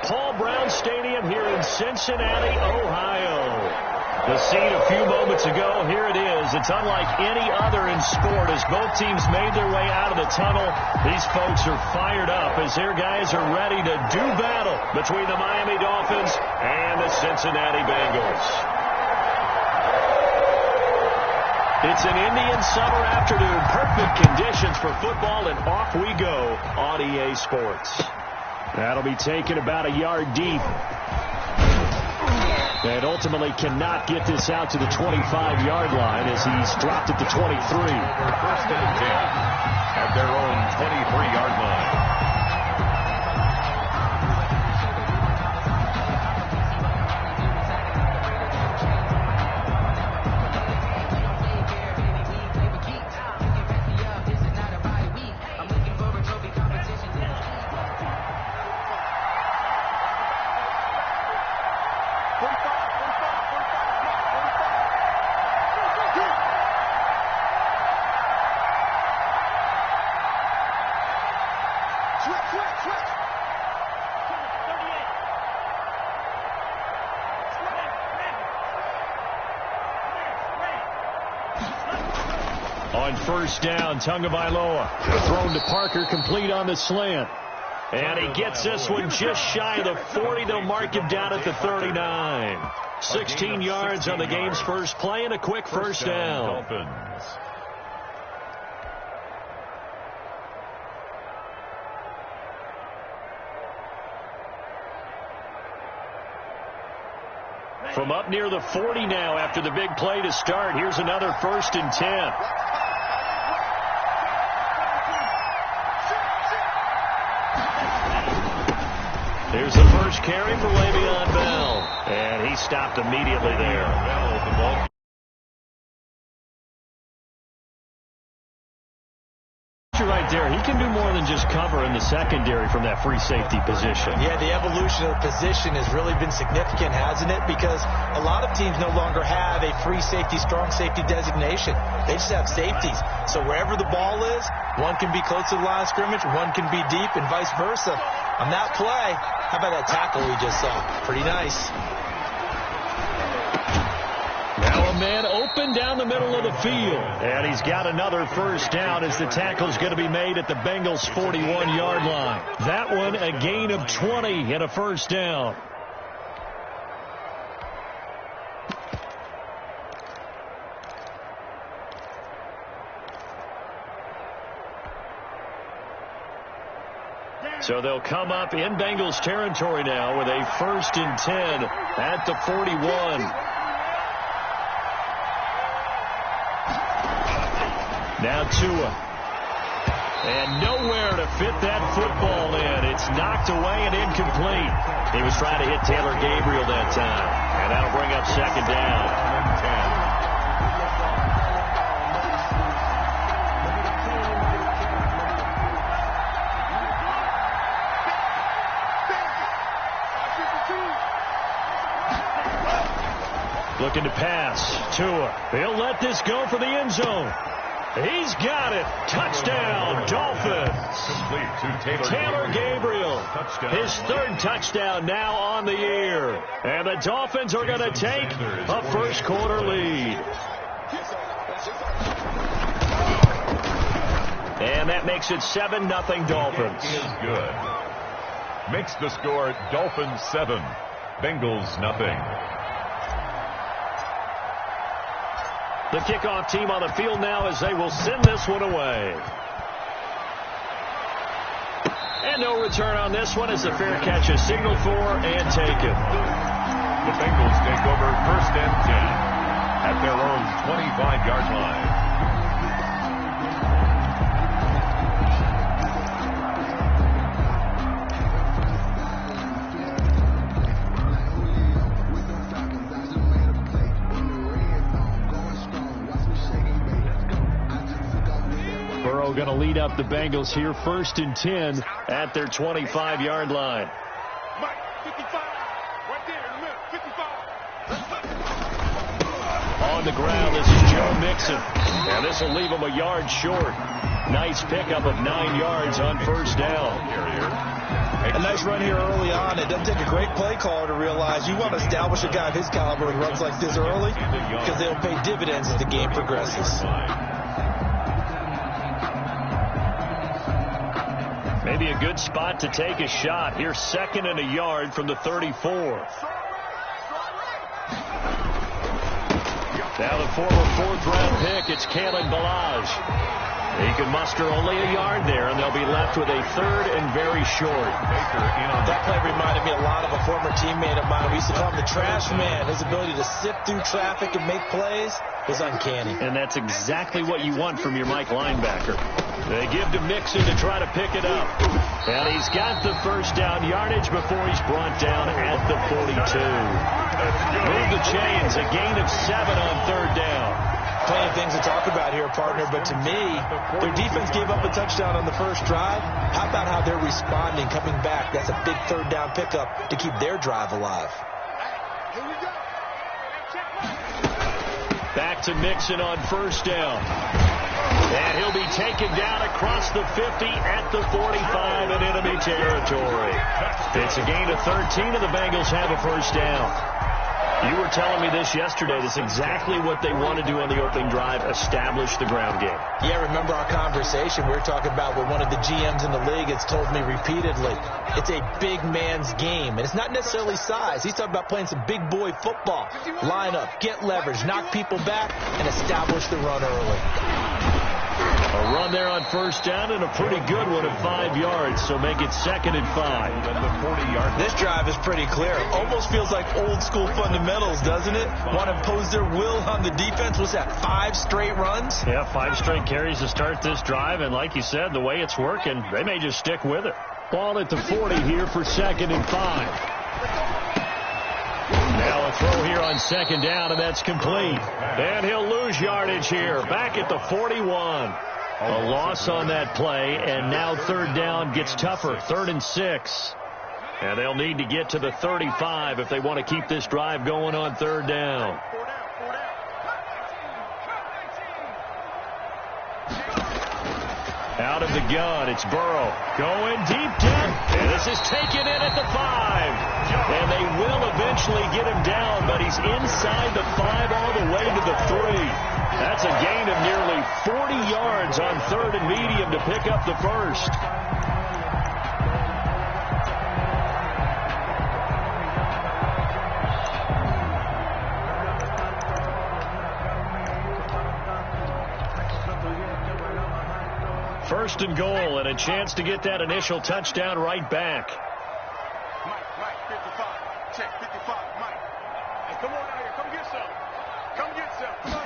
Paul Brown Stadium here in Cincinnati, Ohio. The scene a few moments ago, here it is. It's unlike any other in sport as both teams made their way out of the tunnel. These folks are fired up as their guys are ready to do battle between the Miami Dolphins and the Cincinnati Bengals. It's an Indian summer afternoon. Perfect conditions for football, and off we go on EA Sports. That'll be taken about a yard deep. And ultimately cannot get this out to the 25-yard line as he's dropped it to 23. First and 10 at their own 23-yard line. On first down, Tagovailoa thrown to Parker, complete on the slant. And he gets this one just shy of the 40. They'll mark him down at the 39. 16 yards on the game's first play and a quick first down. From up near the 40 now after the big play to start. Here's another first and 10. Here's the first carry for Le'Veon Bell. And he stopped immediately there. Right there, he can do more than just cover in the secondary from that free safety position. Yeah, the evolution of the position has really been significant, hasn't it? Because a lot of teams no longer have a free safety, strong safety designation. They just have safeties. So wherever the ball is, one can be close to the line of scrimmage, one can be deep, and vice versa. On that play, how about that tackle we just saw? Pretty nice. Now a man open down the middle of the field. And he's got another first down as the tackle's going to be made at the Bengals' 41-yard line. That one a gain of 20 and a first down. So they'll come up in Bengals territory now with a first and 10 at the 41. Now Tua. And nowhere to fit that football in. It's knocked away and incomplete. He was trying to hit Taylor Gabriel that time. And that'll bring up second down. 10. Looking to pass. Tua. He'll let this go for the end zone. He's got it. Touchdown, Dolphins. Complete to Taylor Gabriel. Touchdown. His third touchdown now on the year. And the Dolphins are going to take a first quarter lead. And that makes it 7-0 Dolphins. Is good. Makes the score Dolphins 7, Bengals nothing. The kickoff team on the field now as they will send this one away. And no return on this one as the fair catch is signaled for and taken. The Bengals take over first and 10 at their own 25-yard line. Going to lead up the Bengals here first and 10 at their 25-yard line. Mike, 55, right there in the middle, 55. On the ground, this is Joe Mixon. And this will leave him a yard short. Nice pickup of 9 yards on first down. A nice run here early on. It doesn't take a great play caller to realize you want to establish a guy of his caliber who runs like this early because they'll pay dividends as the game progresses. Maybe a good spot to take a shot. Here's 2nd and a yard from the 34. Now the former 4th-round pick, it's Kalen Ballage. He can muster only a yard there, and they'll be left with a 3rd and very short. That play reminded me a lot of a former teammate of mine. We used to call him the trash man. His ability to sift through traffic and make plays was uncanny. And that's exactly what you want from your Mike linebacker. They give to Mixon to try to pick it up. And he's got the first down yardage before he's brought down at the 42. Move the chains, a gain of 7 on 3rd down. Plenty of things to talk about here, partner, but to me, their defense gave up a touchdown on the first drive. How about how they're responding, coming back? That's a big 3rd down pickup to keep their drive alive. Back to Mixon on first down. And he'll be taken down across the 50 at the 45 in enemy territory. It's a gain of 13, and the Bengals have a first down. You were telling me this yesterday. That's exactly what they want to do on the opening drive, establish the ground game. Yeah, remember our conversation? We were talking about what one of the GMs in the league has told me repeatedly. It's a big man's game, and it's not necessarily size. He's talking about playing some big boy football. Line up, get leverage, knock people back, and establish the run early. A run there on first down and a pretty good one at 5 yards, so make it 2nd and 5. This drive is pretty clear. Almost feels like old school fundamentals, doesn't it? Want to impose their will on the defense. What's that, 5 straight runs? Yeah, 5 straight carries to start this drive, and like you said, the way it's working, they may just stick with it. Ball at the 40 here for 2nd and 5. Now a throw here on 2nd down, and that's complete. And he'll lose yardage here, back at the 41. A loss on that play, and now 3rd down gets tougher, 3rd and 6. And they'll need to get to the 35 if they want to keep this drive going on 3rd down. Out of the gun, it's Burrow. Going deep down, and this is taken in at the 5. And they will eventually get him down, but he's inside the 5 all the way to the 3. That's a gain of nearly 40 yards on 3rd and medium to pick up the first. First and goal, and a chance to get that initial touchdown right back. Mike, 55. Check, 55. Mike. Hey, come on out here. Come get some. Come get some. Come on.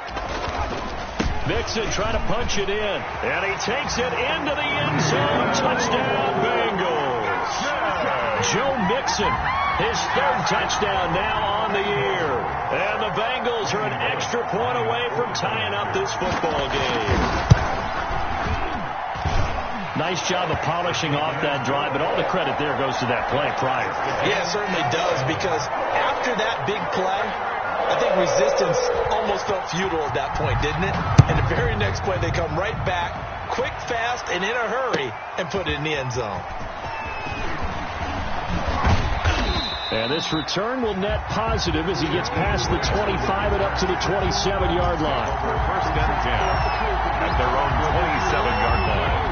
Mixon trying to punch it in, and he takes it into the end zone. Touchdown, Bengals. Joe Mixon, his 3rd touchdown now on the year. And the Bengals are an extra point away from tying up this football game. Nice job of polishing off that drive, but all the credit there goes to that play prior. Yeah, it certainly does, because after that big play, I think resistance almost felt futile at that point, didn't it? And the very next play, they come right back, quick, fast, and in a hurry, and put it in the end zone. And this return will net positive as he gets past the 25 and up to the 27-yard line. First and 10 at their own 27-yard line.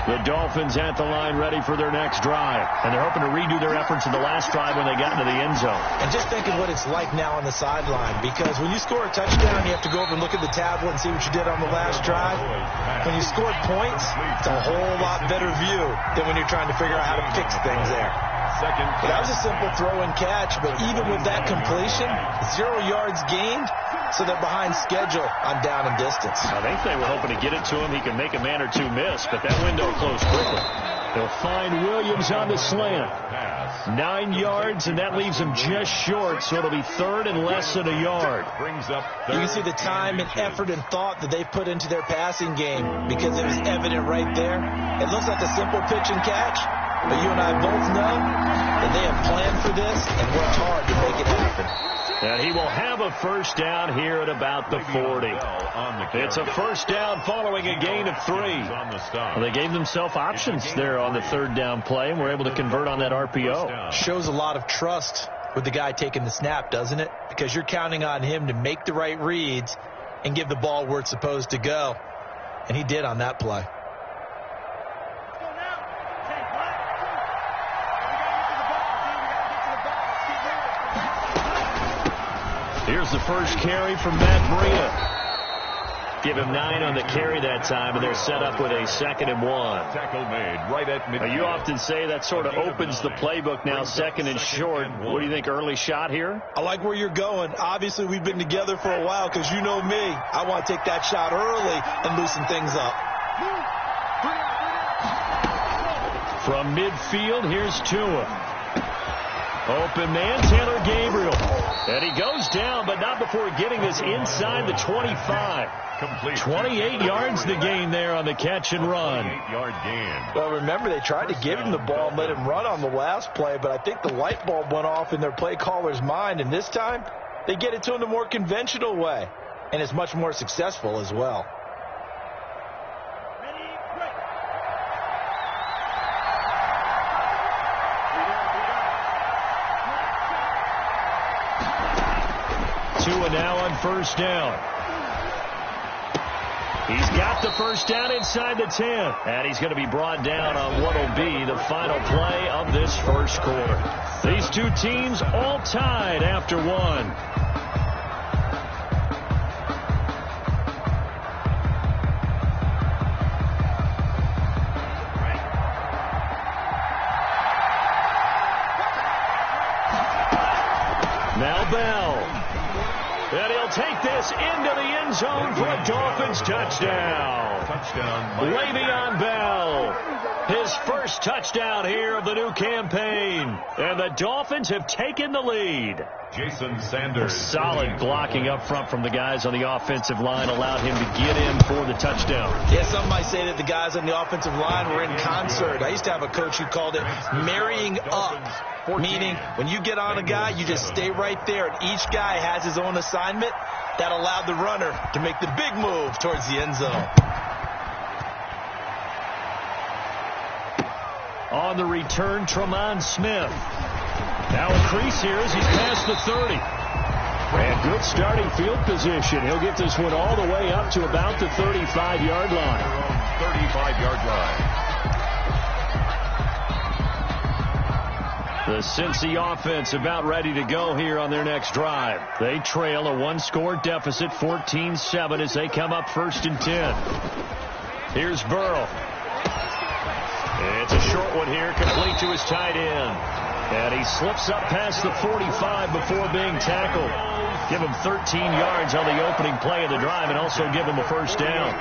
The Dolphins at the line ready for their next drive. And they're hoping to redo their efforts in the last drive when they got into the end zone. And just think of what it's like now on the sideline, because when you score a touchdown, you have to go over and look at the tablet and see what you did on the last drive. When you score points, it's a whole lot better view than when you're trying to figure out how to fix things there. But that was a simple throw and catch, but even with that completion, 0 yards gained, so they're behind schedule on down and distance. I think they were hoping to get it to him. He can make a man or two miss, but that window closed quickly. They'll find Williams on the slant. 9 yards, and that leaves him just short, so it'll be 3rd and less than a yard. You can see the time and effort and thought that they put into their passing game, because it was evident right there. It looks like a simple pitch and catch, But you and I both know that they have planned for this and worked hard to make it happen. And he will have a first down here at about the 40. It's a first down following a gain of 3. Well, they gave themselves options there on the third down play and were able to convert on that RPO. Shows a lot of trust with the guy taking the snap, doesn't it? Because you're counting on him to make the right reads and give the ball where it's supposed to go. And he did on that play. Here's the first carry from Matt Breida. Give him 9 on the carry that time, and they're set up with a 2nd and 1. Tackle made right at midfield. You often say that sort of opens the playbook now, 2nd and short. What do you think, early shot here? I like where you're going. Obviously, we've been together for a while because you know me. I want to take that shot early and loosen things up. From midfield, here's Tua. Open man, Taylor Gabriel. And he goes down, but not before getting this inside the 25. Complete. 28 yards the gain there on the catch and run. 28-yard gain. Well, remember, they tried to give him the ball and let him run on the last play, but I think the light bulb went off in their play caller's mind, and this time they get it to him the more conventional way, and it's much more successful as well. Tua now on first down. He's got the first down inside the 10. And he's going to be brought down on what will be the final play of this first quarter. These two teams all tied after 1. Now Bell. And he'll take this into the end zone for a Dolphins touchdown. Le'Veon Bell, his first touchdown here of the new campaign. And the Dolphins have taken the lead. Jason Sanders. Solid blocking up front from the guys on the offensive line allowed him to get in for the touchdown. Yeah, some might say that the guys on the offensive line were in concert. I used to have a coach who called it marrying up, meaning when you get on a guy, you just stay right there, and each guy has his own assignment. That allowed the runner to make the big move towards the end zone. On the return, Tremont Smith. Now a crease here as he's past the 30. And good starting field position. He'll get this one all the way up to about the 35-yard line. 35-yard line. The Cincy offense about ready to go here on their next drive. They trail a 1-score deficit, 14-7, as they come up 1st and 10. Here's Burrow. It's a short one here, complete to his tight end. And he slips up past the 45 before being tackled. Give him 13 yards on the opening play of the drive and also give him a first down.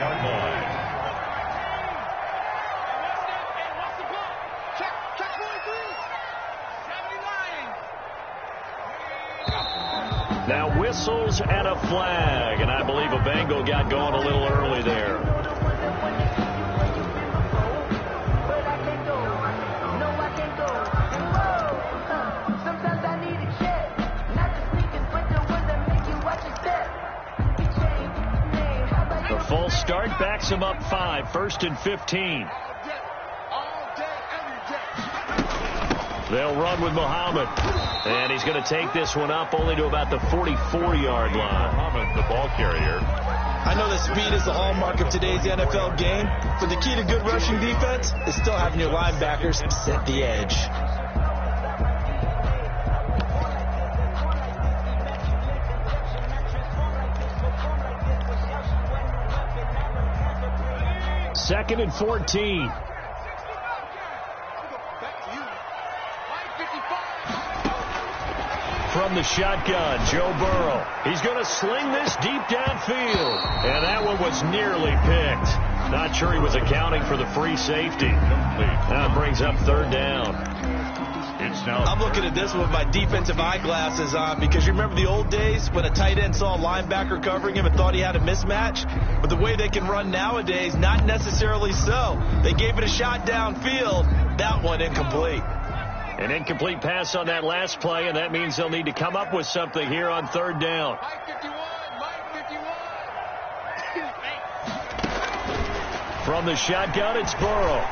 Now whistles and a flag, and I believe a Bengal got going a little early there. The full start backs him up 5, 1st and 15. They'll run with Muhammad. And he's going to take this one up only to about the 44-yard line. Muhammad, the ball carrier. I know that speed is the hallmark of today's NFL game, but the key to good rushing defense is still having your linebackers set the edge. Second and 14. From the shotgun, Joe Burrow. He's going to sling this deep downfield. And that one was nearly picked. Not sure he was accounting for the free safety. Now it brings up 3rd down. I'm looking at this with my defensive eyeglasses on because you remember the old days when a tight end saw a linebacker covering him and thought he had a mismatch? But the way they can run nowadays, not necessarily so. They gave it a shot downfield, That one incomplete. An incomplete pass on that last play, and that means they'll need to come up with something here on third down. Mike 51, Mike 51. From the shotgun, it's Burrow.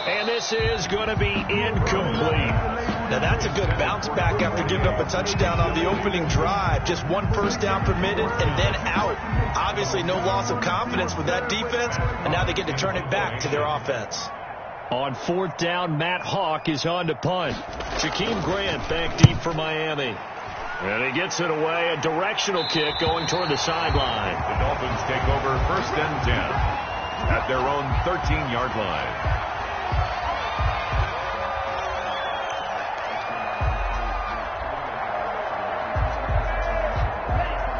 And this is going to be incomplete. Now that's a good bounce back after giving up a touchdown on the opening drive. Just one first down permitted and then out. Obviously no loss of confidence with that defense, and now they get to turn it back to their offense. On fourth down, Matt Hawk is on to punt. Jakeem Grant back deep for Miami. And he gets it away, a directional kick going toward the sideline. The Dolphins take over first and 10 at their own 13-yard line.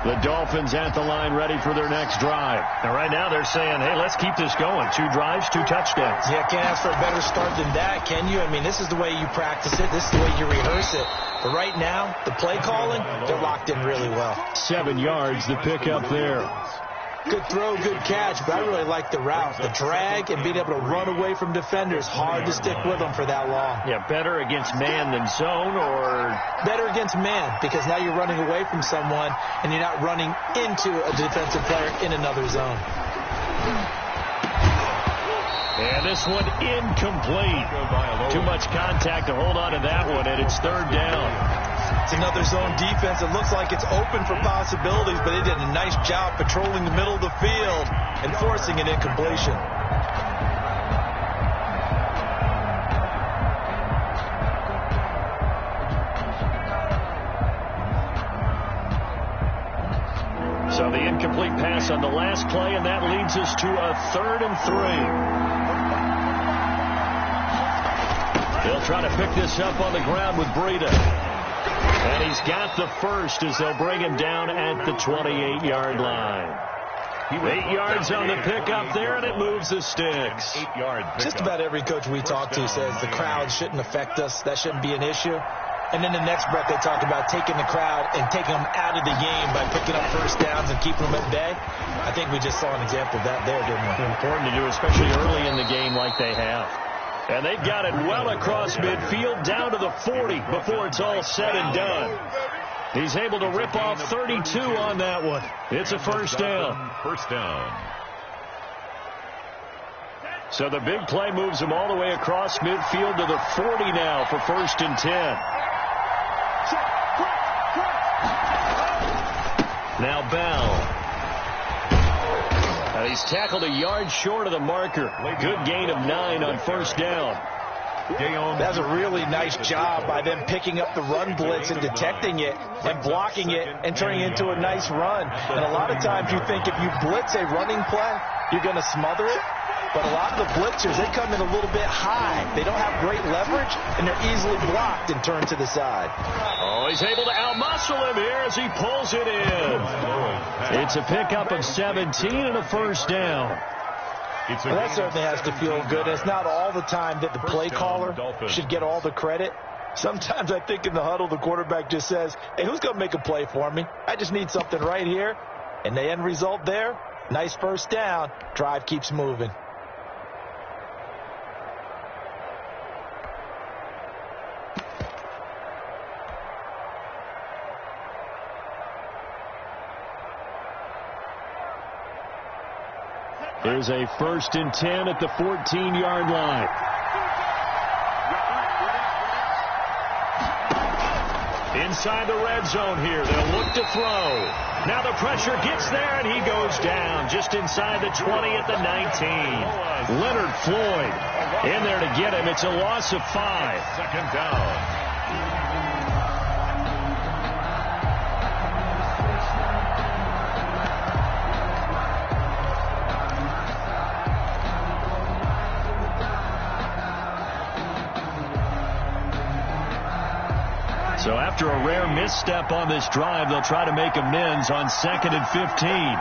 The Dolphins at the line ready for their next drive. And right now they're saying, hey, let's keep this going. 2 drives, 2 touchdowns. Yeah, can't ask for a better start than that, can you? I mean, this is the way you practice it. This is the way you rehearse it. But right now, the play calling, they're locked in really well. 7 yards, the pickup there. Good throw, good catch, but I really like the route. The drag and being able to run away from defenders, hard to stick with them for that long. Yeah, better against man than zone, or better against man, because now you're running away from someone and you're not running into a defensive player in another zone. And this one incomplete. Too much contact to hold on to that one, and it's third down. It's another zone defense. It looks like it's open for possibilities, but they did a nice job patrolling the middle of the field and forcing an incompletion. So the incomplete pass on the last play, and that leads us to a 3rd and 3. They'll try to pick this up on the ground with Breida. And he's got the first as they'll bring him down at the 28-yard line. 8 yards on the pickup there, and it moves the sticks. 8-yard pickup. Just about every coach we talk to says the crowd shouldn't affect us. That shouldn't be an issue. And then the next breath they talk about taking the crowd and taking them out of the game by picking up first downs and keeping them at bay. I think we just saw an example of that there, didn't we? Important to do, especially early in the game like they have. And they've got it well across midfield down to the 40 before it's all said and done. He's able to rip off 32 on that one. It's a first down. First down. So the big play moves him all the way across midfield to the 40 now for first and 10. Now Bell. And he's tackled a yard short of the marker. Good gain of 9 on first down. That's a really nice job by them picking up the run blitz and detecting it and blocking it and turning it into a nice run. And a lot of times you think if you blitz a running play, you're going to smother it. But a lot of the blitzers, they come in a little bit high. They don't have great leverage, and they're easily blocked and turned to the side. Oh, he's able to outmuscle him here as he pulls it in. It's a pickup of 17 and a first down. Well, that certainly has to feel good. It's not all the time that the play caller should get all the credit. Sometimes I think in the huddle, the quarterback just says, hey, who's going to make a play for me? I just need something right here. And the end result there, nice first down. Drive keeps moving. There's a first and 10 at the 14-yard line. Inside the red zone here. They'll look to throw. Now the pressure gets there, and he goes down just inside the 20 at the 19. Leonard Floyd in there to get him. It's a loss of 5. Second down. So after a rare misstep on this drive, they'll try to make amends on 2nd and 15.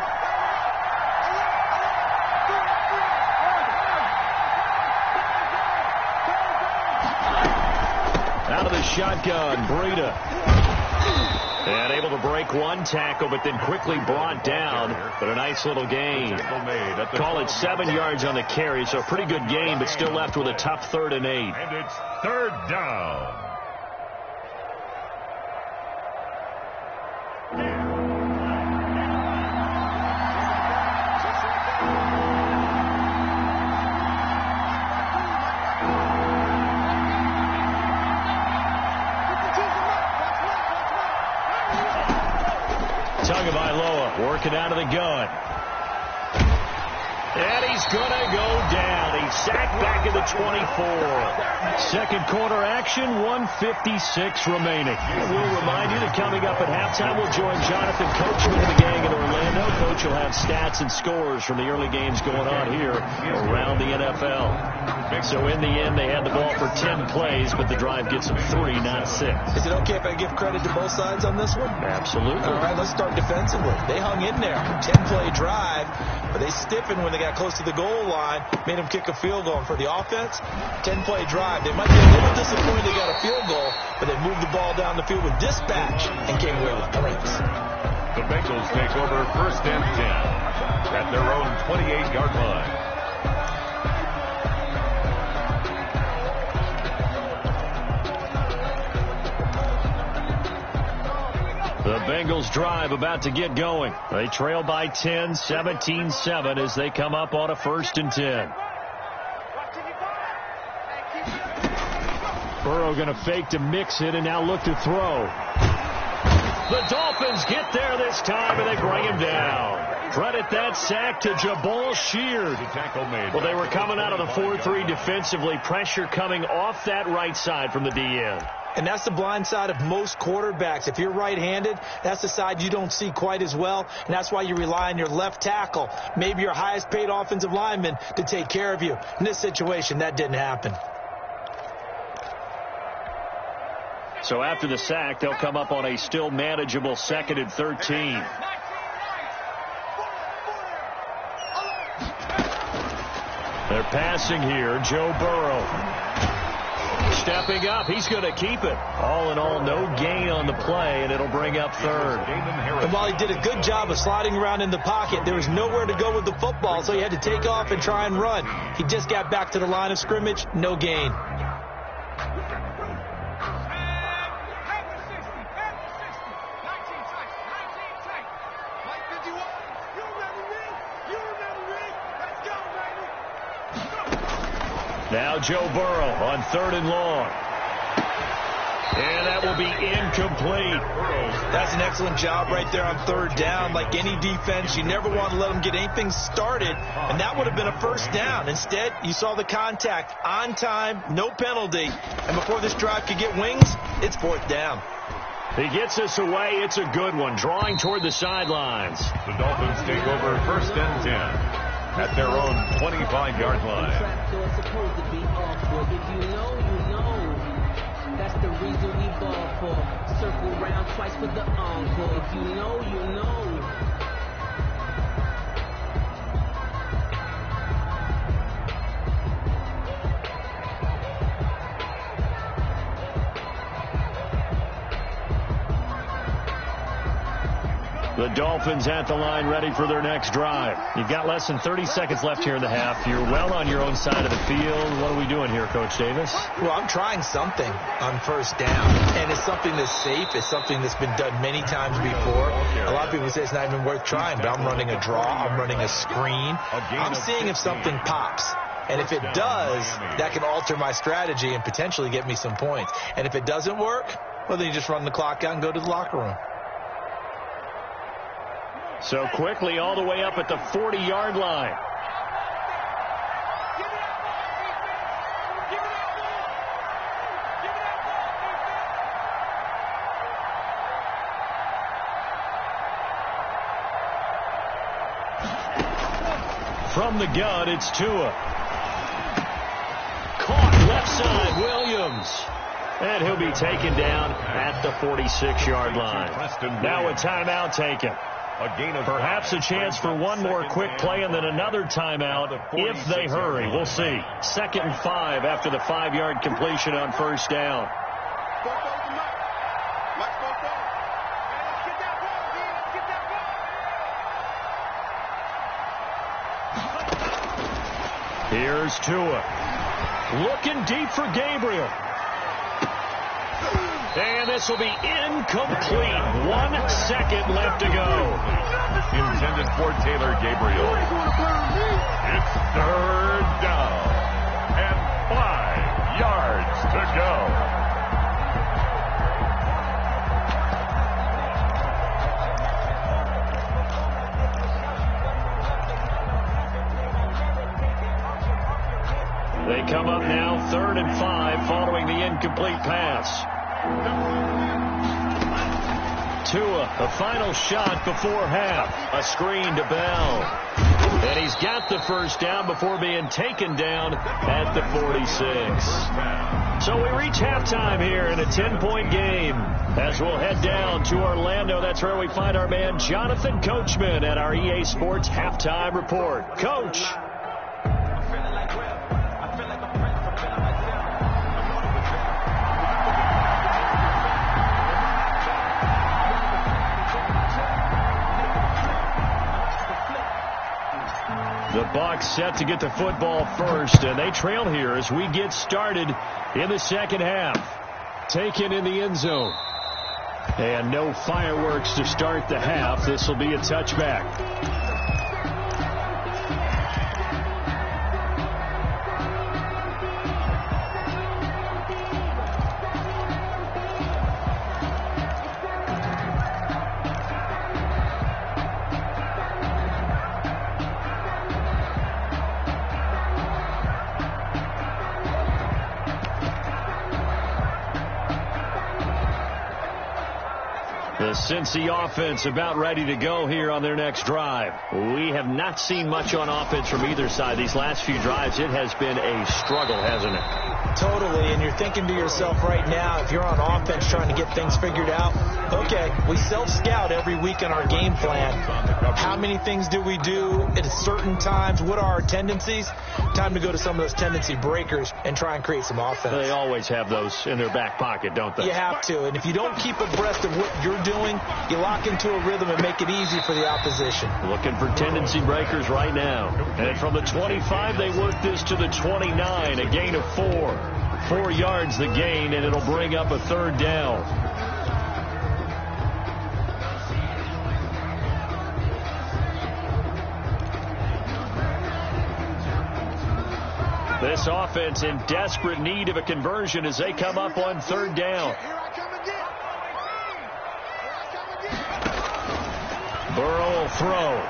Out of the shotgun, Breida. And able to break one tackle, but then quickly brought down. But a nice little gain. Call it 7 yards on the carry, so a pretty good gain, but still left with a tough 3rd and 8. And it's 3rd down. Working out of the gun. And he's going to go down. He's sacked back at the 24. Second quarter action, 1:56 remaining. We'll remind you that coming up at halftime, we'll join Jonathan Coachman and the gang in Orlando. Coach will have stats and scores from the early games going on here around the NFL. So in the end, they had the ball for 10 plays, but the drive gets them 3, not 6. Is it okay if I give credit to both sides on this one? Absolutely. All right, let's start defensively. They hung in there. 10-play drive, but they stiffened when they got close to the goal line, made them kick a field goal. And for the offense, 10-play drive. They might be a little disappointed they got a field goal, but they moved the ball down the field with dispatch and came away with points. The Bengals take over 1st and 10 at their own 28-yard line. The Bengals drive about to get going. They trail by 10, 17-7 as they come up on a 1st and 10. Burrow going to fake to mix it and now look to throw. The Dolphins get there this time and they bring him down. Credit that sack to Jabal Sheard. Well, they were coming out of the 4-3 defensively. Pressure coming off that right side from the DN. And that's the blind side of most quarterbacks. If you're right-handed, that's the side you don't see quite as well, and that's why you rely on your left tackle, maybe your highest-paid offensive lineman, to take care of you. In this situation, that didn't happen. So after the sack, they'll come up on a still manageable 2nd and 13. They're passing here. Joe Burrow. Stepping up, he's going to keep it. All in all, no gain on the play, and it'll bring up 3rd. And while he did a good job of sliding around in the pocket, there was nowhere to go with the football, so he had to take off and try and run. He just got back to the line of scrimmage, no gain. Now Joe Burrow on 3rd and long. And that will be incomplete. That's an excellent job right there on 3rd down. Like any defense, you never want to let them get anything started, and that would have been a 1st down. Instead, you saw the contact on time, no penalty, and before this drive could get wings, it's 4th down. He gets us away. It's a good one, drawing toward the sidelines. The Dolphins take over 1st and 10 at their own 25-yard line. That's the reason we ball for. Circle round twice for the encore. If you know, you know. The Dolphins at the line ready for their next drive. You've got less than 30 seconds left here in the half. You're well on your own side of the field. What are we doing here, Coach Davis? Well, I'm trying something on 1st down, and it's something that's safe. It's something that's been done many times before. A lot of people say it's not even worth trying, but I'm running a draw. I'm running a screen. I'm seeing if something pops. And if it does, that can alter my strategy and potentially get me some points. And if it doesn't work, well, then you just run the clock out and go to the locker room. So quickly all the way up at the 40-yard line. From the gun, it's Tua. Caught left side, Williams. And he'll be taken down at the 46-yard line. Now a timeout taken. Perhaps a chance for one more quick play and then another timeout if they hurry. We'll see. 2nd and 5 after the 5-yard completion on 1st down. Here's Tua. Looking deep for Gabriel. And this will be incomplete. 1 second left to go. Intended for Taylor Gabriel. It's third down. And 5 yards to go. They come up now 3rd and 5 following the incomplete pass. Tua, a final shot before half. A screen to Bell. And he's got the first down before being taken down at the 46. So we reach halftime here in a 10-point game. As we'll head down to Orlando, that's where we find our man Jonathan Coachman at our EA Sports Halftime Report. Coach. The Bucs set to get the football first, and they trail here as we get started in the second half. Taken in the end zone. And no fireworks to start the half. This will be a touchback. The Cincy offense about ready to go here on their next drive. We have not seen much on offense from either side. These last few drives, it has been a struggle, hasn't it? Totally, and you're thinking to yourself right now, if you're on offense trying to get things figured out, okay, we self-scout every week on our game plan. How many things do we do at certain times? What are our tendencies? Time to go to some of those tendency breakers and try and create some offense. They always have those in their back pocket, don't they? You have to, and if you don't keep abreast of what you're doing, you lock into a rhythm and make it easy for the opposition. Looking for tendency breakers right now. And from the 25, they work this to the 29, a gain of 4. 4 yards the gain, and it'll bring up a 3rd down. This offense in desperate need of a conversion as they come up on 3rd down. Burrow will throw.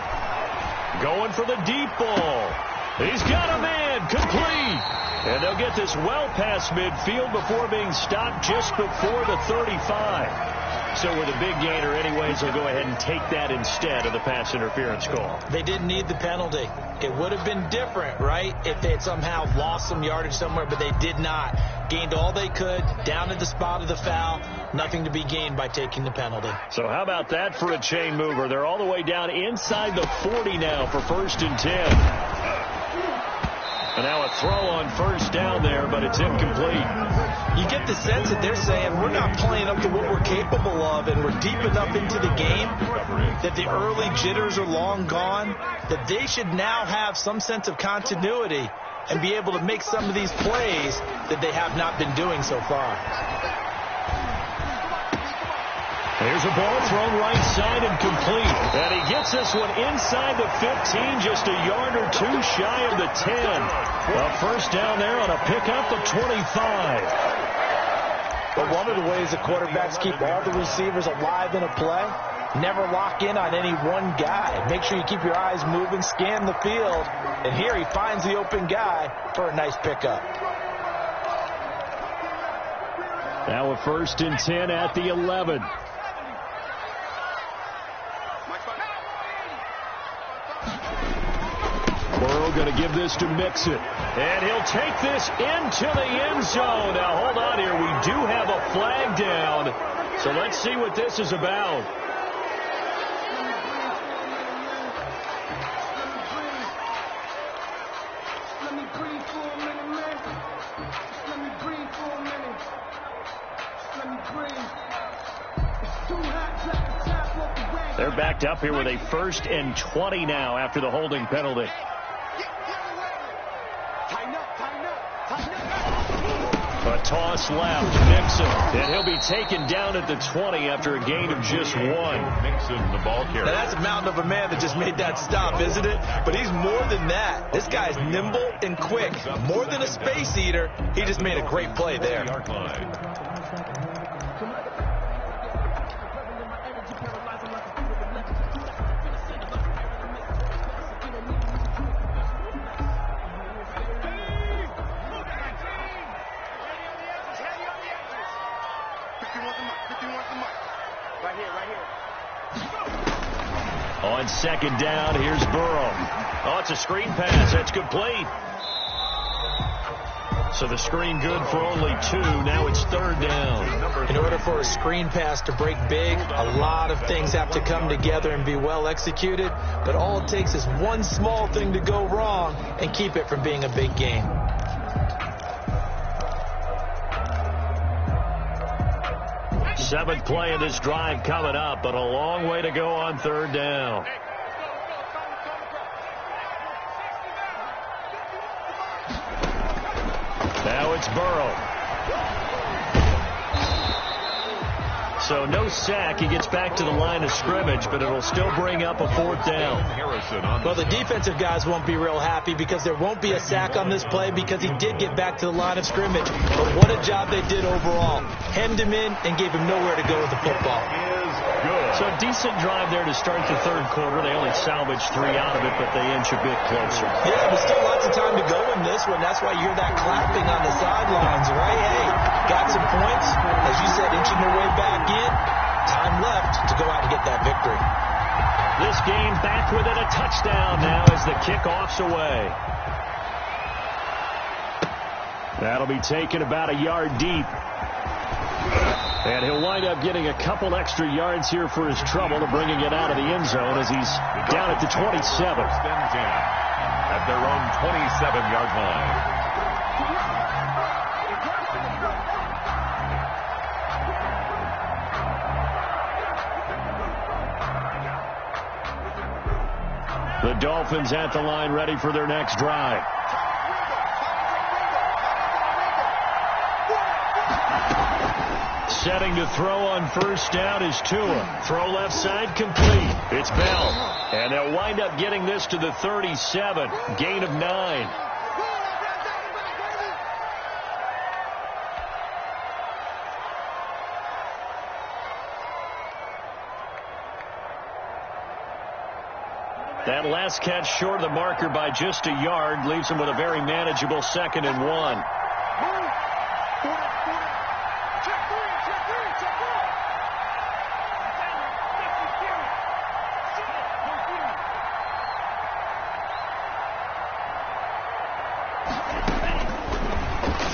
Going for the deep ball. He's got a man. Complete. And they'll get this well past midfield before being stopped just before the 35. So with a big gainer anyways, they'll go ahead and take that instead of the pass interference call. They didn't need the penalty. It would have been different, right, if they had somehow lost some yardage somewhere, but they did not. Gained all they could, down at the spot of the foul. Nothing to be gained by taking the penalty. So how about that for a chain mover? They're all the way down inside the 40 now for 1st and 10. And now a throw on 1st down there, but it's incomplete. You get the sense that they're saying we're not playing up to what we're capable of, and we're deep enough into the game that the early jitters are long gone, that they should now have some sense of continuity and be able to make some of these plays that they have not been doing so far. Here's a ball thrown right side and complete. And he gets this one inside the 15, just a yard or two shy of the 10. A 1st down there on a pickup of 25. But one of the ways the quarterbacks keep all the receivers alive in a play, never lock in on any one guy. Make sure you keep your eyes moving, scan the field. And here he finds the open guy for a nice pickup. Now a 1st and 10 at the 11. Burrow going to give this to Mixon. And he'll take this into the end zone. Now, hold on here. We do have a flag down. So let's see what this is about. They're backed up here with a 1st and 20 now after the holding penalty. A toss left, Mixon, and he'll be taken down at the 20 after a gain of just 1. Mixon, the ball carrier. Now that's a mountain of a man that just made that stop, isn't it? But he's more than that. This guy's nimble and quick. More than a space eater, he just made a great play there. Yard line. On second down, here's Burrow. Oh, it's a screen pass. That's complete. So the screen good for only 2. Now it's third down. In order for a screen pass to break big, a lot of things have to come together and be well executed. But all it takes is one small thing to go wrong and keep it from being a big game. Seventh play of this drive coming up, but a long way to go on third down. Now it's Burrow. So no sack. He gets back to the line of scrimmage, but it'll still bring up a fourth down. Well, the defensive guys won't be real happy because there won't be a sack on this play because he did get back to the line of scrimmage. But what a job they did overall. Hemmed him in and gave him nowhere to go with the football. So a decent drive there to start the third quarter. They only salvaged 3 out of it, but they inch a bit closer. Yeah, but still lots of time to go in this one. That's why you hear that clapping on the sidelines, right? Hey, got some points. As you said, inching their way back in. Time left to go out and get that victory. This game back within a touchdown now as the kickoff's away. That'll be taken about a yard deep. And he'll wind up getting a couple extra yards here for his trouble to bringing it out of the end zone as he's down at the 27. At their own 27-yard line. The Dolphins at the line ready for their next drive. Setting to throw on first down is Tua. Throw left side complete. It's Bell. And they'll wind up getting this to the 37. Gain of 9. That last catch short of the marker by just a yard leaves him with a very manageable 2nd and 1.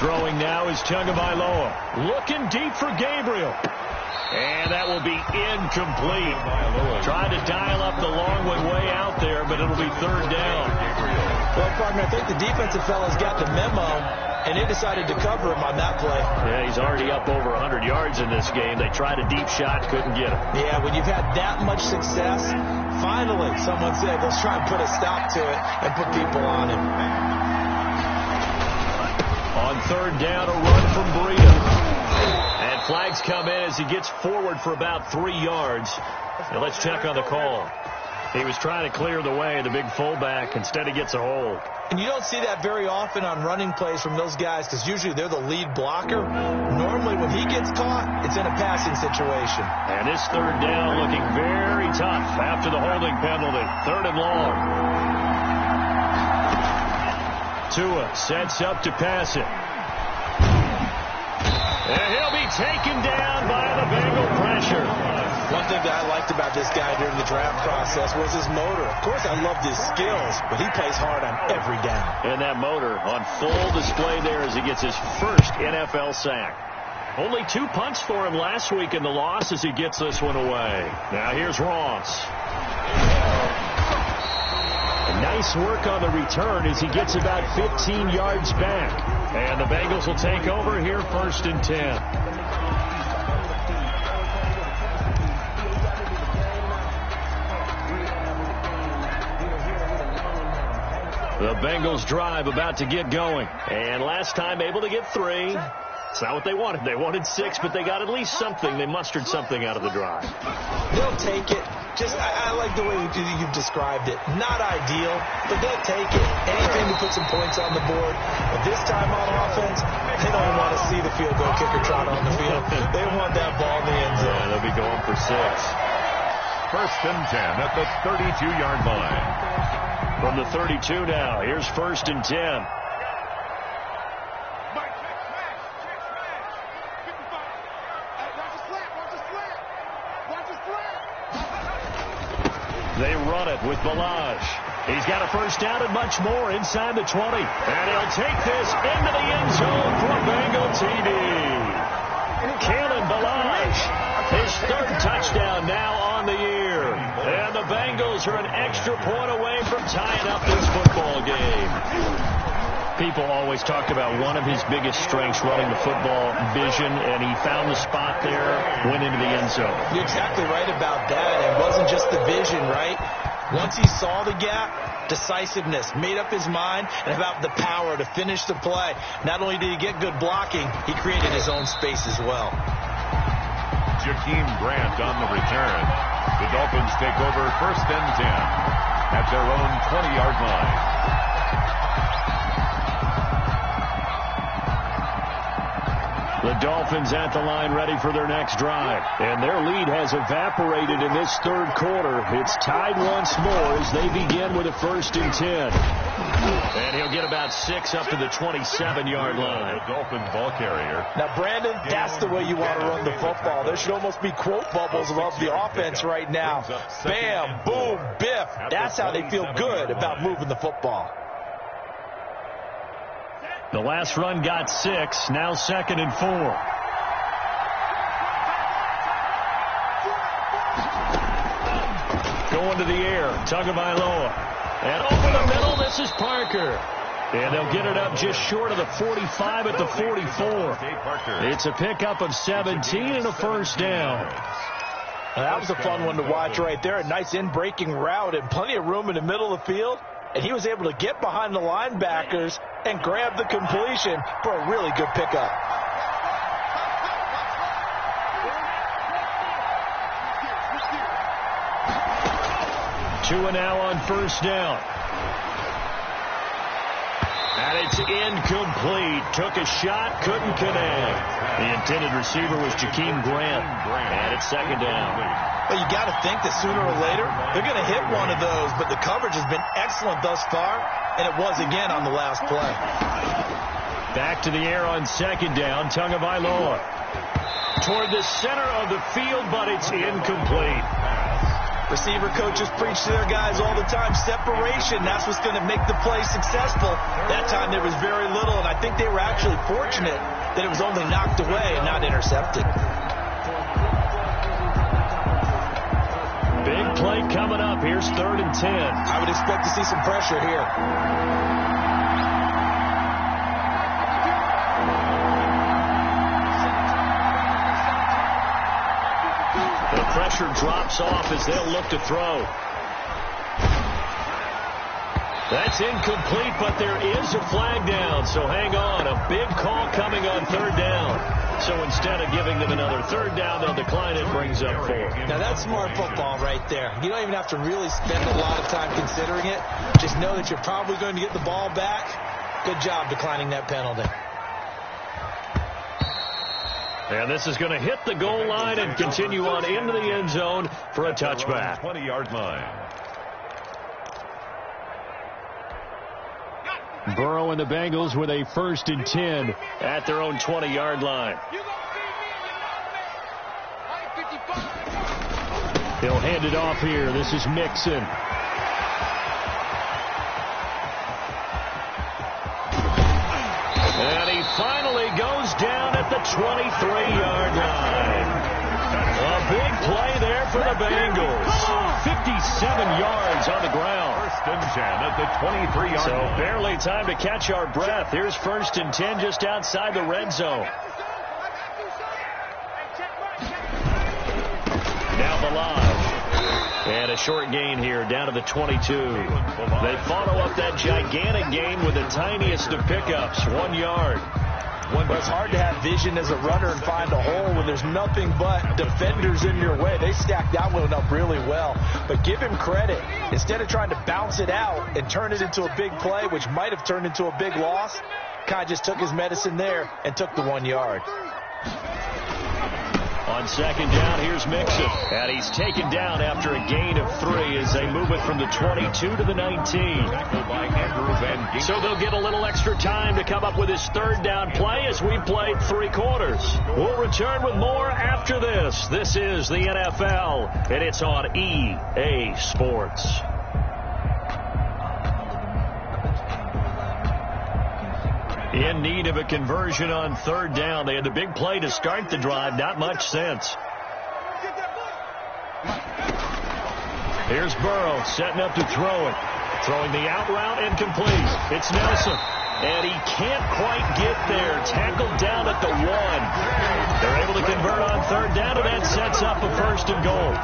Throwing now is Tagovailoa. Looking deep for Gabriel. And that will be incomplete. Trying to dial up the long one way out there, but it'll be third down. Well, partner, I think the defensive fellas got the memo, and they decided to cover him on that play. Yeah, he's already up over 100 yards in this game. They tried a deep shot, couldn't get him. Yeah, when you've had that much success, finally someone said, let's try and put a stop to it and put people on him. On third down, a run from Breida. And flags come in as he gets forward for about 3 yards. Now let's check on the call. He was trying to clear the way, the big fullback. Instead, he gets a hold. And you don't see that very often on running plays from those guys because usually they're the lead blocker. Normally, when he gets caught, it's in a passing situation. And this third down looking very tough after the holding penalty. 3rd and long. Tua sets up to pass it. And he'll be taken down by the Bengal pressure. One thing that I liked about this guy during the draft process was his motor. Of course, I loved his skills, but he plays hard on every down. And that motor on full display there as he gets his first NFL sack. Only 2 punts for him last week in the loss as he gets this one away. Now here's Ross. Nice work on the return as he gets about 15 yards back. And the Bengals will take over here 1st and 10. The Bengals drive about to get going. And last time able to get 3. It's not what they wanted. They wanted 6, but they got at least something. They mustered something out of the drive. They'll take it. I like the way you've described it. Not ideal, but they'll take it. Anything to put some points on the board. But this time on offense, they don't want to see the field goal kicker trot on the field. They want that ball in the end zone. Yeah, they'll be going for 6. First and 10 at the 32-yard line. From the 32 now, here's first and 10. They run it with Balaj. He's got a first down and much more inside the 20. And he'll take this into the end zone for a Bengal TD. Kalen Balaj, his 3rd touchdown now on the year. And the Bengals are an extra point away from tying up this football game. People always talk about one of his biggest strengths running the football, vision, and he found the spot there, went into the end zone. You're exactly right about that. It wasn't just the vision, right? Once he saw the gap, decisiveness, made up his mind, and about the power to finish the play. Not only did he get good blocking, he created his own space as well. Jakeem Grant on the return. The Dolphins take over first and 10 at their own 20-yard line. The Dolphins at the line ready for their next drive. And their lead has evaporated in this 3rd quarter. It's tied once more as they begin with a first and 10. And he'll get about 6 up to the 27-yard line. The Dolphins ball carrier. Now, Brandon, that's the way you want to run the football. There should almost be quote bubbles above the offense right now. Bam, boom, biff. That's how they feel good about moving the football. The last run got 6, now 2nd and 4. Going to the air, Tagovailoa. And over the middle, this is Parker. And they'll get it up just short of the 45 at the 44. It's a pickup of 17 and a first down. Well, that was a fun one to watch right there. A nice in-breaking route and plenty of room in the middle of the field. And he was able to get behind the linebackers and grab the completion for a really good pickup. Two and now on first down. And it's incomplete. Took a shot, couldn't connect. The intended receiver was Jakeem Grant. And it's 2nd down. Well, you got to think that sooner or later they're going to hit one of those, but the coverage has been excellent thus far, and it was again on the last play. Back to the air on 2nd down, Tagovailoa. Toward the center of the field, but it's incomplete. Receiver coaches preach to their guys all the time, separation, that's what's going to make the play successful. That time there was very little, and I think they were actually fortunate that it was only knocked away and not intercepted. Big play coming up. Here's 3rd and 10. I would expect to see some pressure here. The pressure drops off as they'll look to throw. That's incomplete, but there is a flag down, so hang on. A big call coming on 3rd down. So instead of giving them another 3rd down, they'll decline it, brings up 4. Now that's smart football right there. You don't even have to really spend a lot of time considering it. Just know that you're probably going to get the ball back. Good job declining that penalty. And this is going to hit the goal line and continue on into the end zone for a touchback. 20-yard line. Burrow and the Bengals with a first and 10 at their own 20-yard line. He'll hand it off here. This is Mixon. And he finally goes down at the 23-yard line. A big play there for the Bengals. 57 yards on the ground. First and 10 at the 23-yard So line. barely time to catch our breath. Here's first and 10 just outside the red zone. Now Balaj. And a short gain here, down to the 22. They follow up that gigantic gain with the tiniest of pickups, 1 yard. Well, it's hard to have vision as a runner and find a hole when there's nothing but defenders in your way. They stacked that one up really well. But give him credit. Instead of trying to bounce it out and turn it into a big play, which might have turned into a big loss, kind of just took his medicine there and took the 1 yard. On second down, here's Mixon. And he's taken down after a gain of 3 as they move it from the 22 to the 19. So they'll get a little extra time to come up with his third down play as we played 3 quarters. We'll return with more after this. This is the NFL, and it's on EA Sports. In need of a conversion on third down. They had the big play to start the drive. Not much sense. Here's Burrow setting up to throw it. Throwing the out route incomplete. It's Nelson. And he can't quite get there. Tackled down at the 1. They're able to convert on third down, and that sets up a 1st and goal.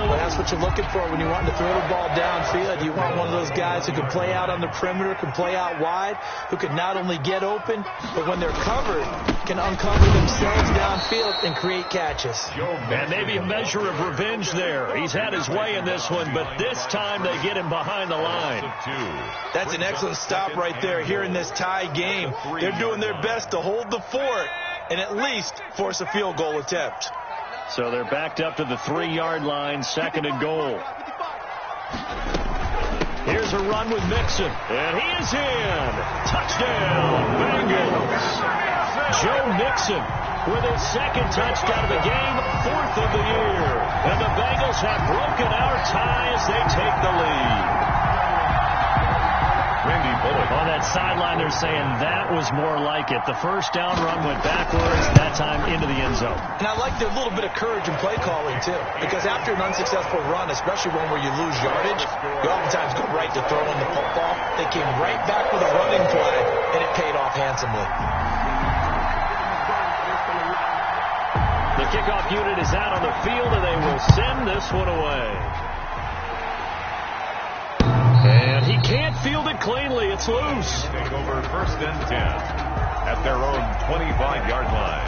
Well, that's what you're looking for when you want to throw the ball downfield. You want one of those guys who can play out on the perimeter, can play out wide, who can not only get open, but when they're covered, can uncover themselves downfield and create catches. And maybe a measure of revenge there. He's had his way in this one, but this time they get him behind the line. That's an excellent stop right there here in this tie game. They're doing their best to hold the fort and at least force a field goal attempt. So they're backed up to the 3-yard line, 2nd and goal. Here's a run with Mixon, and he is in. Touchdown, Bengals. Joe Mixon with his 2nd touchdown of the game, 4th of the year. And the Bengals have broken our tie as they take the lead. On that sideline, they're saying that was more like it. The first down run went backwards, that time into the end zone. And I like their little bit of courage in play calling, too. Because after an unsuccessful run, especially one where you lose yardage, you oftentimes go right to throwing the football. They came right back with a running play, and it paid off handsomely. The kickoff unit is out on the field, and they will send this one away. And he can't field it cleanly. It's loose. Take over 1st and 10 at their own 25-yard line.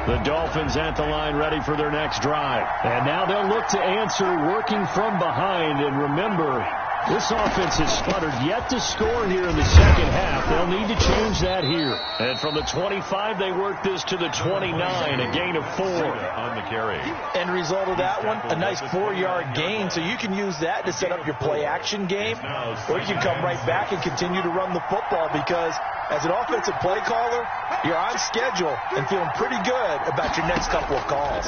The Dolphins at the line ready for their next drive. And now they'll look to answer working from behind. And remember, this offense has sputtered yet to score here in the second half. They'll need to change that here. And from the 25, they work this to the 29, a gain of 4. On the carry. End result of that one, a nice 4-yard gain. So you can use that to set up your play-action game, or you can come right back and continue to run the football because as an offensive play caller, you're on schedule and feeling pretty good about your next couple of calls.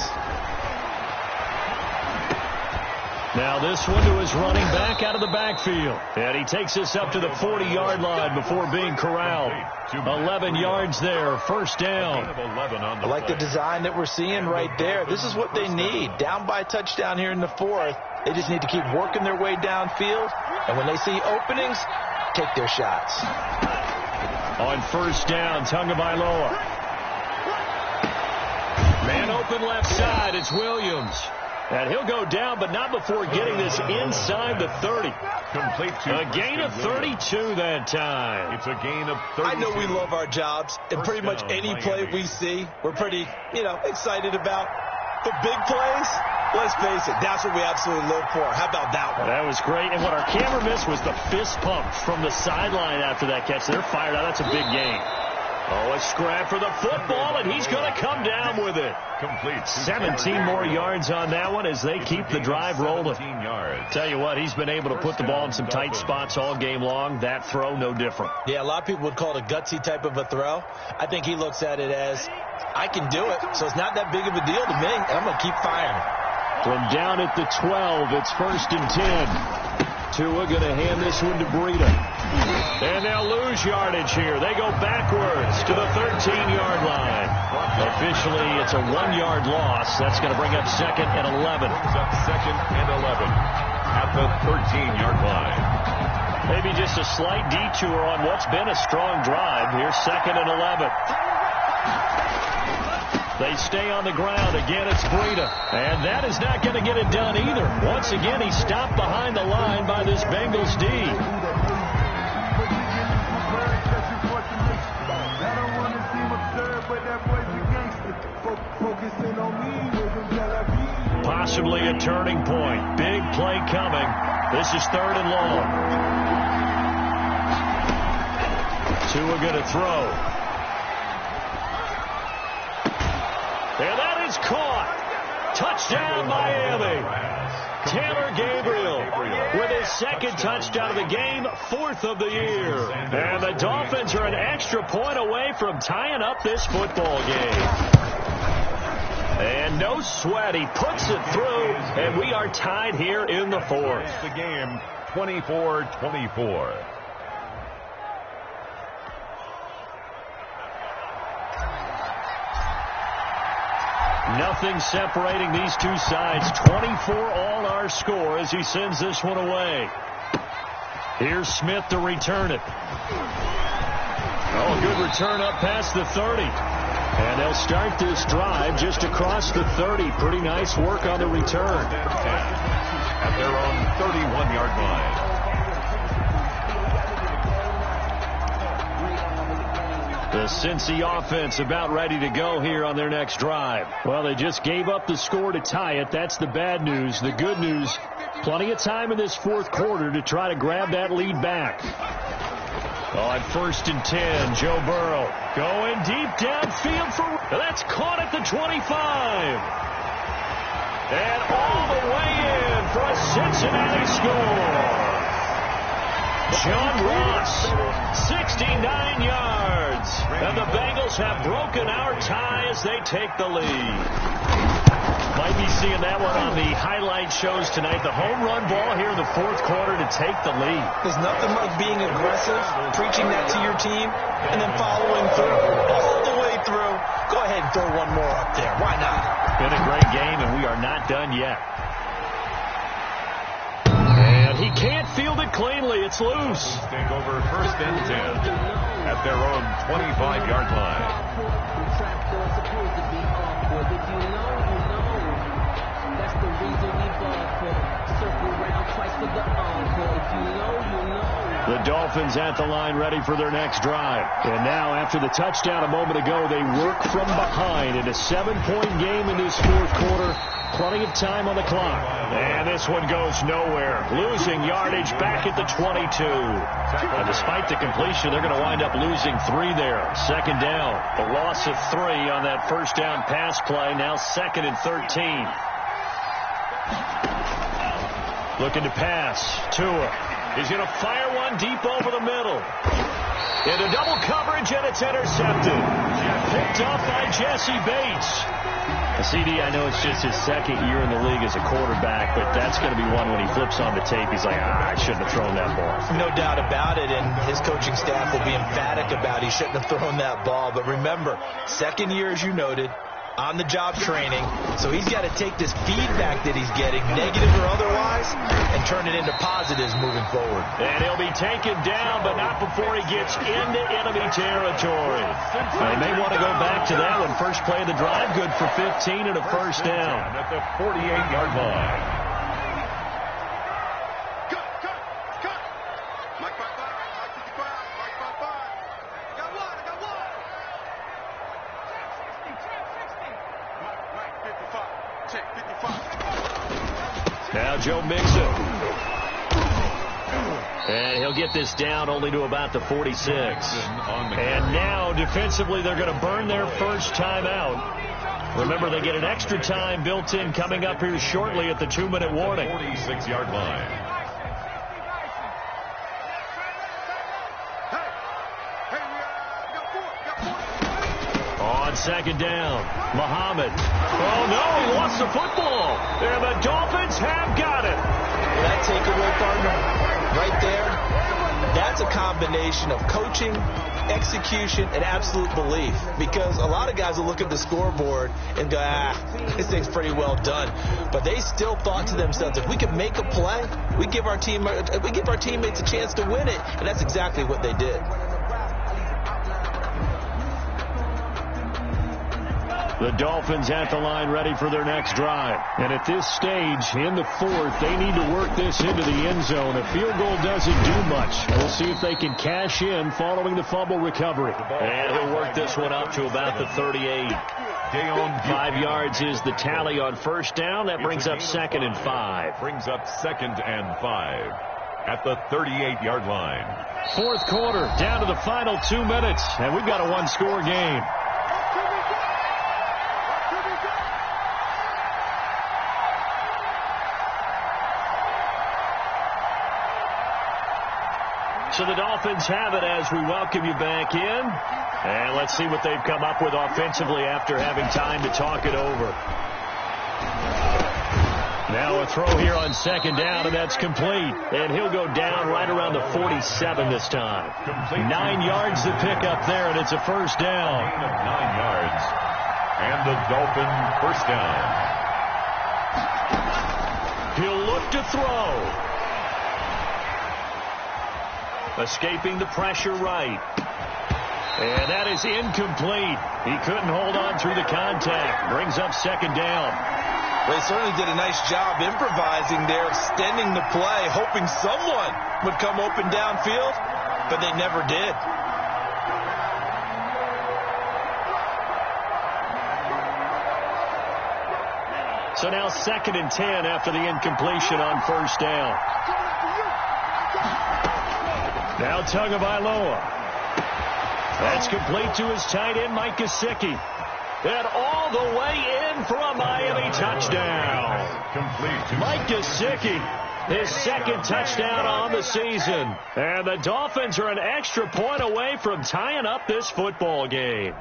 Now this one to his running back out of the backfield. And he takes us up to the 40-yard line before being corralled. 11 yards there, 1st down. I like the design that we're seeing right there. This is what they need. Down by a touchdown here in the 4th. They just need to keep working their way downfield. And when they see openings, take their shots. On 1st down, Tagovailoa. Man open left side, it's Williams. And he'll go down, but not before getting this inside the 30. Complete to a gain of 32 that time. It's a gain of 32. I know we love our jobs, and pretty much any play we see, we're pretty, excited about. The big plays, let's face it, that's what we absolutely live for. How about that one? That was great. And what our camera missed was the fist pump from the sideline after that catch. They're fired out. That's a big gain. Oh, a scrap for the football, and he's going to come down with it. Complete. 17 more yards on that one as they keep the drive rolling. Tell you what, he's been able to put the ball in some tight spots all game long. That throw, no different. Yeah, a lot of people would call it a gutsy type of a throw. I think he looks at it as, I can do it, so it's not that big of a deal to me, and I'm going to keep firing. From down at the 12, it's 1st and 10. Tua going to hand this one to Breida. And they'll lose yardage here. They go backwards to the 13-yard line. Officially, it's a 1-yard loss. That's going to bring up 2nd and 11. Up 2nd and 11 at the 13-yard line. Maybe just a slight detour on what's been a strong drive. Here's 2nd and 11. They stay on the ground. Again, it's Breida. And that is not going to get it done either. Once again, he's stopped behind the line by this Bengals D. Possibly a turning point. Big play coming. This is 3rd and long. Tua going to throw. And that is caught. Touchdown, Miami. Taylor Gabriel with his 2nd touchdown of the game, 4th of the year. And the Dolphins are an extra point away from tying up this football game. And no sweat, he puts it through, and we are tied here in the 4th. The game 24-24. Nothing separating these two sides. 24 all our score as he sends this one away. Here's Smith to return it. Oh, good return up past the 30. And they'll start this drive just across the 30. Pretty nice work on the return. At their own 31-yard line. The Cincy offense about ready to go here on their next drive. Well, they just gave up the score to tie it. That's the bad news. The good news, plenty of time in this 4th quarter to try to grab that lead back. On 1st and 10, Joe Burrow going deep downfield for... That's caught at the 25. And all the way in for a Cincinnati score. John Ross, 69 yards. And the Bengals have broken our tie as they take the lead. Might be seeing that one on the highlight shows tonight. The home run ball here in the 4th quarter to take the lead. There's nothing like being aggressive, preaching that to your team, and then following through all the way through. Go ahead and throw one more up there. Why not? Been a great game, and we are not done yet. And he can't field it cleanly. It's loose. Take over 1st and 10 at their own 25-yard line. The Dolphins at the line ready for their next drive. And now after the touchdown a moment ago, they work from behind in a 7-point game in this 4th quarter. Plenty of time on the clock. And this one goes nowhere. Losing yardage back at the 22. And despite the completion, they're going to wind up losing 3 there. 2nd down. A loss of 3 on that 1st down pass play. Now 2nd and 13. Looking to pass. Tua. He's going to fire one deep over the middle. Into double coverage, and it's intercepted. Picked off by Jesse Bates. CD, I know it's just his 2nd year in the league as a quarterback, but that's going to be one when he flips on the tape. He's like, I shouldn't have thrown that ball. No doubt about it, and his coaching staff will be emphatic about he shouldn't have thrown that ball. But remember, 2nd year, as you noted, on-the-job training, so he's got to take this feedback that he's getting, negative or otherwise, and turn it into positives moving forward. And he'll be taken down, but not before he gets into enemy territory. They may want to go back to that one. First play of the drive, good for 15 and a 1st down. At the 48-yard line. Now Joe Mixon. And he'll get this down only to about the 46. And now defensively they're going to burn their first timeout. Remember, they get an extra time built in coming up here shortly at the 2-minute warning. 46-yard line. On 2nd down, Muhammad. Oh, no, he lost the football. And the Dolphins have got it. That takeaway, partner, right there, that's a combination of coaching, execution, and absolute belief. Because a lot of guys will look at the scoreboard and go, this thing's pretty well done. But they still thought to themselves, if we can make a play, we give our teammates a chance to win it. And that's exactly what they did. The Dolphins at the line ready for their next drive. And at this stage, in the fourth, they need to work this into the end zone. A field goal doesn't do much. We'll see if they can cash in following the fumble recovery. And he'll work this one up to about the 38. 5 yards is the tally on first down. That brings up 2nd and 5. Brings up 2nd and 5 at the 38-yard line. Fourth quarter, down to the final 2 minutes. And we've got a one-score game. So the Dolphins have it as we welcome you back in. And let's see what they've come up with offensively after having time to talk it over. Now a throw here on 2nd down, and that's complete. And he'll go down right around the 47 this time. 9 yards to pick up there, and it's a first down. 9 yards. And the Dolphin first down. He'll look to throw. Escaping the pressure right. And that is incomplete. He couldn't hold on through the contact. Brings up 2nd down. They certainly did a nice job improvising there, extending the play, hoping someone would come open downfield, but they never did. So now 2nd and 10 after the incompletion on first down. Now Tagovailoa. That's complete to his tight end, Mike Gesicki. And all the way in for a Miami touchdown. Mike Gesicki, his 2nd touchdown on the season. And the Dolphins are an extra point away from tying up this football game.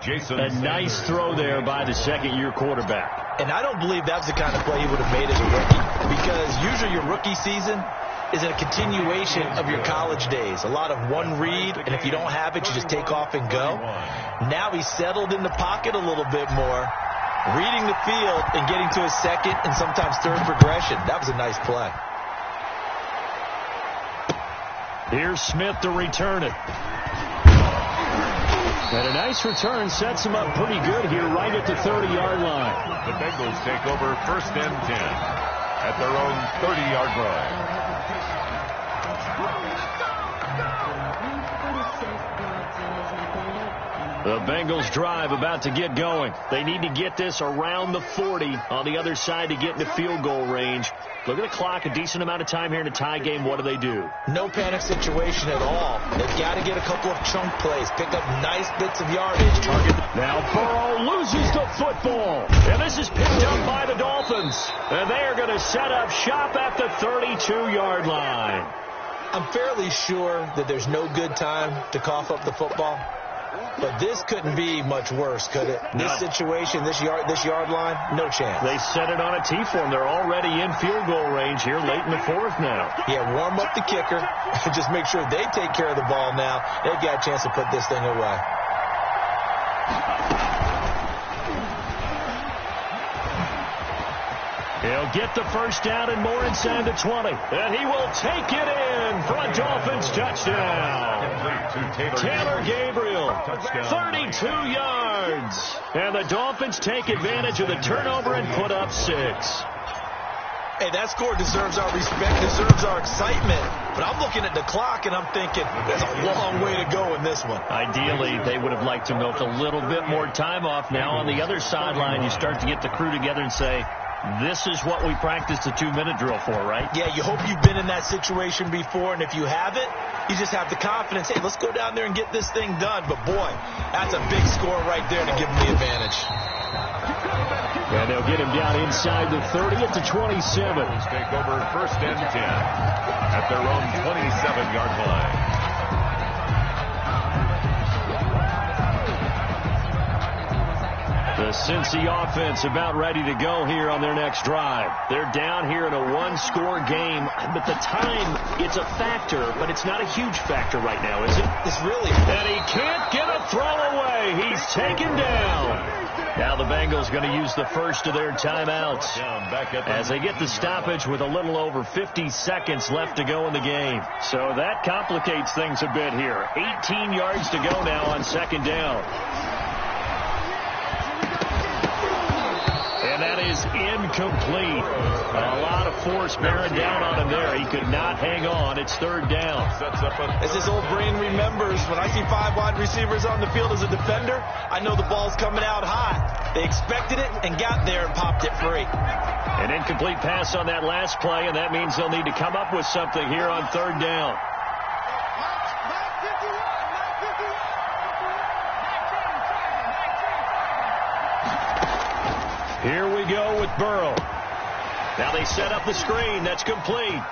A nice throw there by the second-year quarterback. And I don't believe that's the kind of play he would have made as a rookie. Because usually your rookie season is a continuation of your college days. A lot of one read, and if you don't have it, you just take off and go. Now he's settled in the pocket a little bit more, reading the field and getting to his 2nd and sometimes 3rd progression. That was a nice play. Here's Smith to return it. And a nice return sets him up pretty good here right at the 30-yard line. The Bengals take over 1st and 10 at their own 30-yard line. The Bengals drive about to get going. They need to get this around the 40 on the other side to get into field goal range. Look at the clock, a decent amount of time here in a tie game. What do? No panic situation at all. They've got to get a couple of chunk plays, pick up nice bits of yardage. Target. Now Burrow loses the football. And this is picked up by the Dolphins. And they are going to set up shop at the 32-yard line. I'm fairly sure that there's no good time to cough up the football. But this couldn't be much worse, could it? No. This situation, this yard line, no chance. They set it on a T-form. They're already in field goal range here late in the fourth now. Yeah, warm up the kicker. Just make sure they take care of the ball now. They've got a chance to put this thing away. He'll get the first down and more inside the 20. And he will take it in for a Dolphins touchdown. Taylor Gabriel, 32 yards. And the Dolphins take advantage of the turnover and put up 6. Hey, that score deserves our respect, deserves our excitement. But I'm looking at the clock, and I'm thinking there's a long way to go in this one. Ideally, they would have liked to milk a little bit more time off. Now, on the other sideline, you start to get the crew together and say, this is what we practiced a 2-minute drill for, right? Yeah, you hope you've been in that situation before, and if you haven't, you just have the confidence, hey, let's go down there and get this thing done. But, boy, that's a big score right there to give them the advantage. And they'll get him down inside the 30 at the 27. Take over 1st and 10 at their own 27-yard line. The Cincy offense about ready to go here on their next drive. They're down here in a one-score game. But the time, it's a factor, but it's not a huge factor right now, is it? It's really. And he can't get a throw away. He's taken down. Now the Bengals going to use the first of their timeouts as they get the stoppage with a little over 50 seconds left to go in the game. So that complicates things a bit here. 18 yards to go now on second down. And that is incomplete. A lot of force bearing down on him there. He could not hang on. It's third down. As his old brain remembers, when I see 5 wide receivers on the field as a defender, I know the ball's coming out high. They expected it and got there and popped it free. An incomplete pass on that last play, and that means they'll need to come up with something here on third down. Here we go with Burrow. Now they set up the screen. That's complete.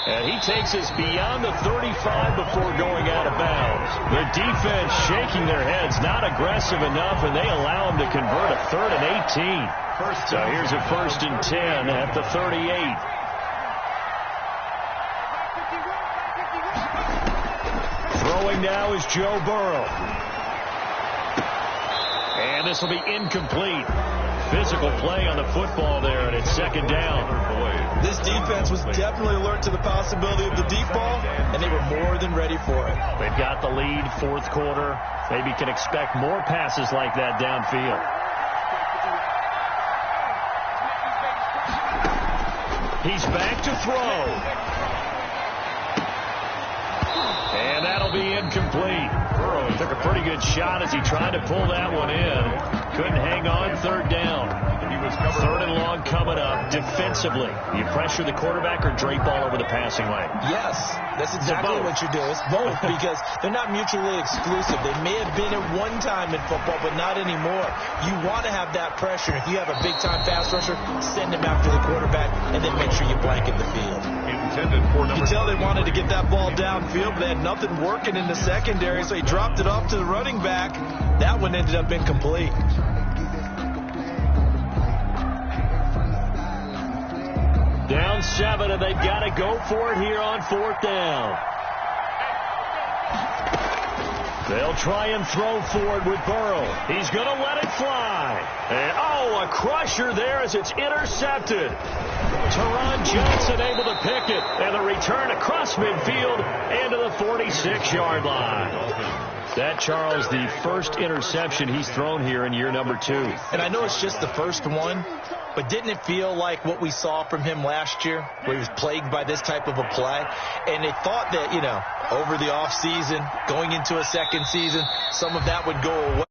And he takes us beyond the 35 before going out of bounds. The defense shaking their heads, not aggressive enough, and they allow him to convert a 3rd and 18. So here's a 1st and 10 at the 38. Throwing now is Joe Burrow. And this will be incomplete. Physical play on the football there, and it's second down. This defense was definitely alert to the possibility of the deep ball, and they were more than ready for it. They've got the lead, fourth quarter. Maybe can expect more passes like that downfield. He's back to throw. And that'll be incomplete. Burrow took a pretty good shot as he tried to pull that one in. Couldn't hang on, third down. Third and long coming up defensively. You pressure the quarterback or drape all over the passing lane? Yes, that's exactly what you do. It's both because they're not mutually exclusive. They may have been at one time in football, but not anymore. You want to have that pressure. If you have a big-time pass rusher, send him after the quarterback, and then make sure you blanket the field. You can tell they wanted to get that ball downfield, but they had nothing working in the secondary, so he dropped it off to the running back. That one ended up incomplete. Down 7, and they've got to go for it here on fourth down. They'll try and throw for it with Burrow. He's going to let it fly. And, a crusher there as it's intercepted. Teron Johnson able to pick it. And the return across midfield into the 46-yard line. That, Charles, the first interception he's thrown here in year number 2. And I know it's just the first one, but didn't it feel like what we saw from him last year, where he was plagued by this type of a play? And they thought that, over the offseason, going into a second season, some of that would go away.